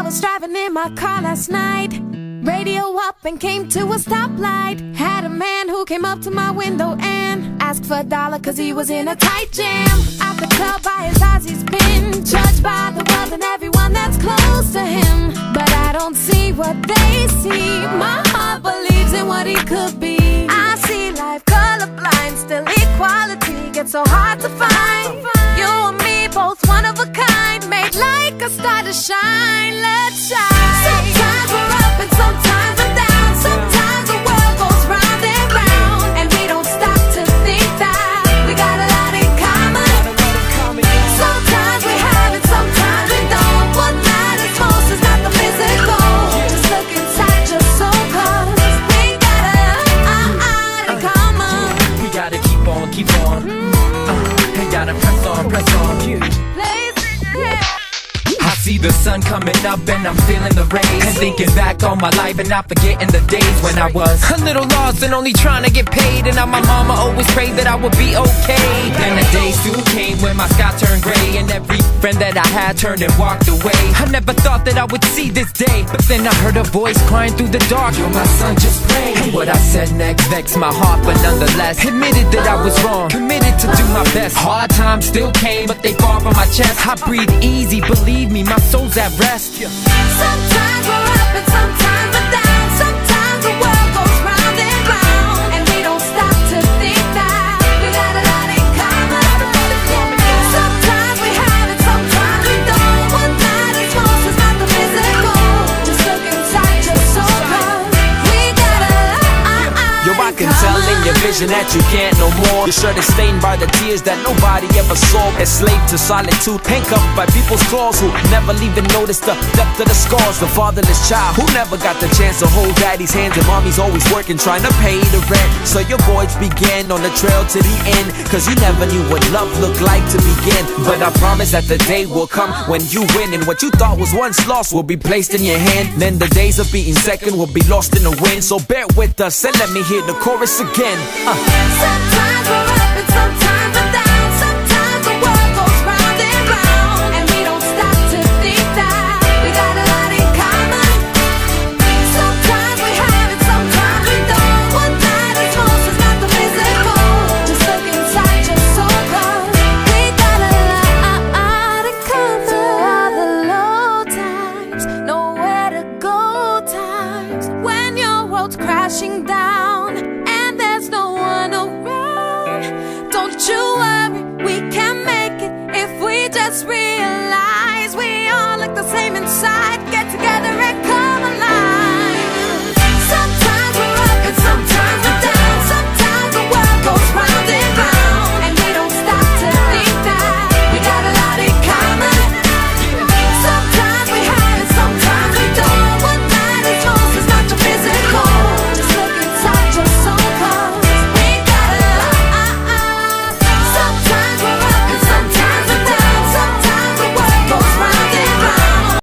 was driving in my car last night, radio up and came to a stoplight. Had a man who came up to my window and asked for $1 cause he was in a tight jam. I could tell by his eyes he's been judged by the world and everyone that's close to him. But I don't see what they see. My heart believes in what he could be. I see life colorblind, still equality gets so hard to find. You and me, both one of a kind, made like a star to shine. Let's shine. Sometimes we're up and sometimes we're down. Sometimes the world goes round and round, and we don't stop to think that we got a lot in common. Sometimes we have it, sometimes we don't. What matters most is not the physical. Just look inside your soul, cause we got a lot in common. We gotta keep on, keep on. And gotta press on, press on. I see the sun coming up and I'm feeling the rays, and thinking back on my life and not forgetting the days when I was a little lost and only trying to get paid. And now my mama always prayed that I would be okay. Then the day soon came when my sky turned gray, and every friend that I had turned and walked away. I never thought that I would see this day, but then I heard a voice crying through the dark, "Yo, my son, just pray." And what I said next vexed my heart, but nonetheless admitted that I was wrong, committed to do my best. Hard times still came, but they fall from my chest. I breathe easy, believe me, my soul's at rest. Sometimes we're up and sometimes we're down. Sometimes the world goes round and round, and we don't stop to think that we got a lot in common. Sometimes we have it, sometimes we don't. What matters most is not the physical. Just look inside your soul, cause we got a lot Yo, I can tell in your vision that you can't no more. Your shirt is stained by the tears that nobody ever saw. Enslaved to solitude, handcuffed by people's claws who never even noticed the depth of the scars. The fatherless child who never got the chance to hold daddy's hands, and mommy's always working trying to pay the rent. So your voyage began on the trail to the end, cause you never knew what love looked like to begin. But I promise that the day will come when you win, and what you thought was once lost will be placed in your hand. Then the days of being second will be lost in the wind. So bear with us and let me hear the chorus again. Sometimes we're up and sometimes we're down. Sometimes the world goes round and round, and we don't stop to think that we got a lot in common. Sometimes we have it, sometimes we don't. What matters most is not the physical. Just look inside your soul, cause we got a lot in common. So all the low times, nowhere to go times, when your world's crashing down and there's no one around. Don't you worry, we can make it if we just reach